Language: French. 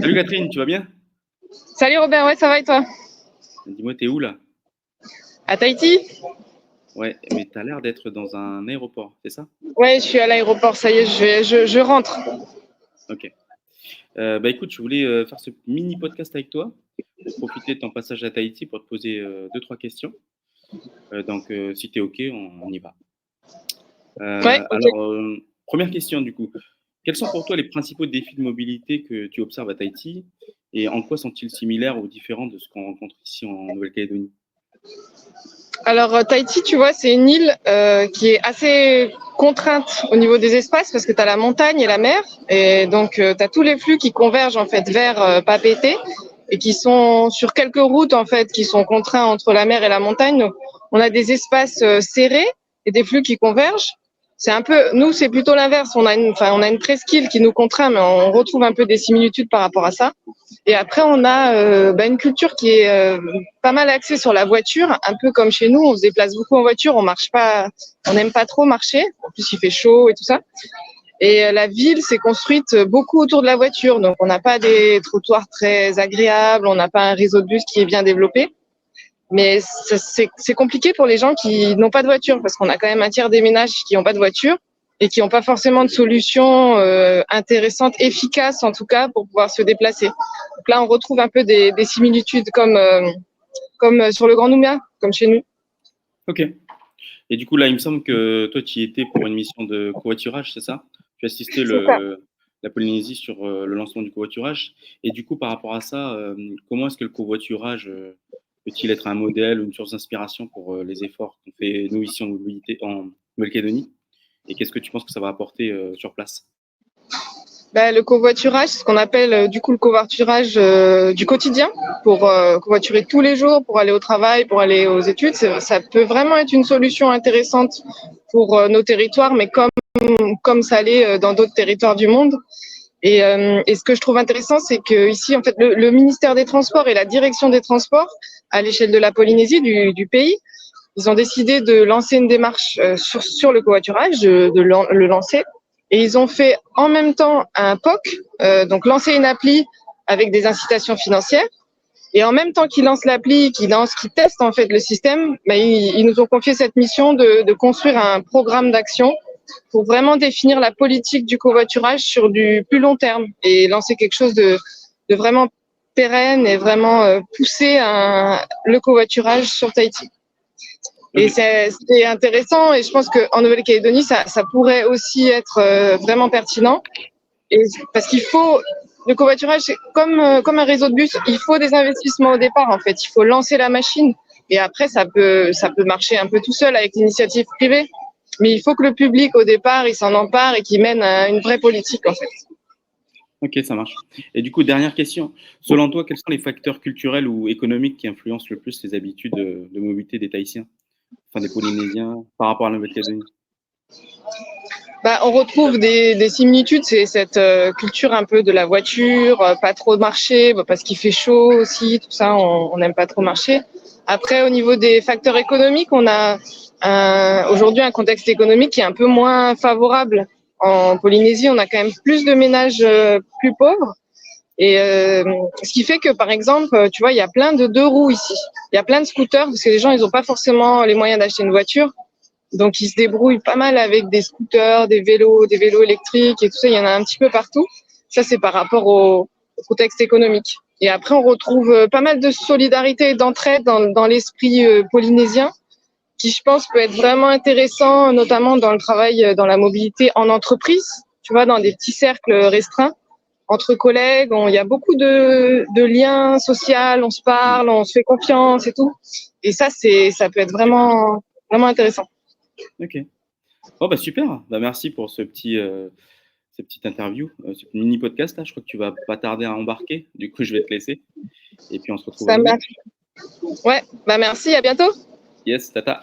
Salut Catherine, tu vas bien? Salut Robert, ouais, ça va et toi? Dis-moi, t'es où là? À Tahiti? Ouais, mais t'as l'air d'être dans un aéroport, c'est ça? Ouais, je suis à l'aéroport, ça y est, je rentre. Ok. Écoute, je voulais faire ce mini podcast avec toi pour profiter de ton passage à Tahiti pour te poser deux, trois questions. Si t'es ok, on y va. Ouais, ok. Première question du coup. Quels sont pour toi les principaux défis de mobilité que tu observes à Tahiti et en quoi sont-ils similaires ou différents de ce qu'on rencontre ici en Nouvelle-Calédonie? Alors, Tahiti, tu vois, c'est une île qui est assez contrainte au niveau des espaces parce que tu as la montagne et la mer. Et donc, tu as tous les flux qui convergent en fait vers Papeete et qui sont sur quelques routes en fait qui sont contraints entre la mer et la montagne. Donc, on a des espaces serrés et des flux qui convergent. C'est un peu, nous, c'est plutôt l'inverse. On a une presqu'île qui nous contraint, mais on retrouve un peu des similitudes par rapport à ça. Et après, on a une culture qui est pas mal axée sur la voiture, un peu comme chez nous. On se déplace beaucoup en voiture, on marche pas, on n'aime pas trop marcher. En plus, il fait chaud et tout ça. Et la ville s'est construite beaucoup autour de la voiture, donc on n'a pas des trottoirs très agréables, on n'a pas un réseau de bus qui est bien développé. Mais c'est compliqué pour les gens qui n'ont pas de voiture, parce qu'on a quand même un tiers des ménages qui n'ont pas de voiture et qui n'ont pas forcément de solutions intéressantes, efficaces en tout cas, pour pouvoir se déplacer. Donc là, on retrouve un peu des similitudes comme sur le Grand Nouméa, comme chez nous. Ok. Et du coup, là, il me semble que toi, tu y étais pour une mission de covoiturage, c'est ça? Tu assistais C'est ça. la Polynésie sur le lancement du covoiturage. Et du coup, par rapport à ça, comment est-ce que le covoiturage peut-il être un modèle ou une source d'inspiration pour les efforts qu'on fait, nous, ici en Nouvelle-Calédonie? Et qu'est-ce que tu penses que ça va apporter sur place? Le covoiturage, c'est ce qu'on appelle du coup le covoiturage du quotidien, pour covoiturer tous les jours, pour aller au travail, pour aller aux études. Ça peut vraiment être une solution intéressante pour nos territoires, mais comme ça l'est dans d'autres territoires du monde. Et ce que je trouve intéressant, c'est que ici, en fait, le ministère des Transports et la direction des Transports, à l'échelle de la Polynésie, du pays, ils ont décidé de lancer une démarche sur le covoiturage, le lancer. Et ils ont fait en même temps un POC, donc lancer une appli avec des incitations financières. Et en même temps qu'ils lancent l'appli, qu'ils testent en fait le système, ils nous ont confié cette mission de construire un programme d'action pour vraiment définir la politique du covoiturage sur du plus long terme et lancer quelque chose de vraiment pérenne et vraiment pousser le covoiturage sur Tahiti. Et c'est intéressant et je pense qu'en Nouvelle-Calédonie, ça pourrait aussi être vraiment pertinent. Et parce qu'il faut, le covoiturage, c'est comme un réseau de bus, il faut des investissements au départ en fait. Il faut lancer la machine et après ça peut marcher un peu tout seul avec l'initiative privée. Mais il faut que le public au départ, il s'en empare et qu'il mène une vraie politique en fait. Ok, ça marche. Et du coup, dernière question. Selon toi, quels sont les facteurs culturels ou économiques qui influencent le plus les habitudes de mobilité des Tahitiens, enfin des Polynésiens, par rapport à la Nouvelle-Calédonie? On retrouve des similitudes, c'est cette culture un peu de la voiture, pas trop marcher, parce qu'il fait chaud aussi, tout ça, on n'aime pas trop marcher. Après, au niveau des facteurs économiques, on a aujourd'hui un contexte économique qui est un peu moins favorable. En Polynésie, on a quand même plus de ménages plus pauvres. Et ce qui fait que, par exemple, tu vois, il y a plein de deux roues ici. Il y a plein de scooters, parce que les gens, ils n'ont pas forcément les moyens d'acheter une voiture. Donc, ils se débrouillent pas mal avec des scooters, des vélos électriques et tout ça. Il y en a un petit peu partout. Ça, c'est par rapport au contexte économique. Et après, on retrouve pas mal de solidarité et d'entraide dans l'esprit polynésien, qui, je pense, peut être vraiment intéressant, notamment dans le travail, dans la mobilité en entreprise, tu vois, dans des petits cercles restreints, entre collègues. Il y a beaucoup de liens sociaux, on se parle, on se fait confiance et tout. Et ça peut être vraiment, vraiment intéressant. Ok. Oh, bah super. Bah, merci pour cette petite interview, ce mini podcast là. Je crois que tu vas pas tarder à embarquer. Du coup, je vais te laisser. Et puis, on se retrouve à Ça l'auberge. marche. Ouais, merci, à bientôt. Yes, tata.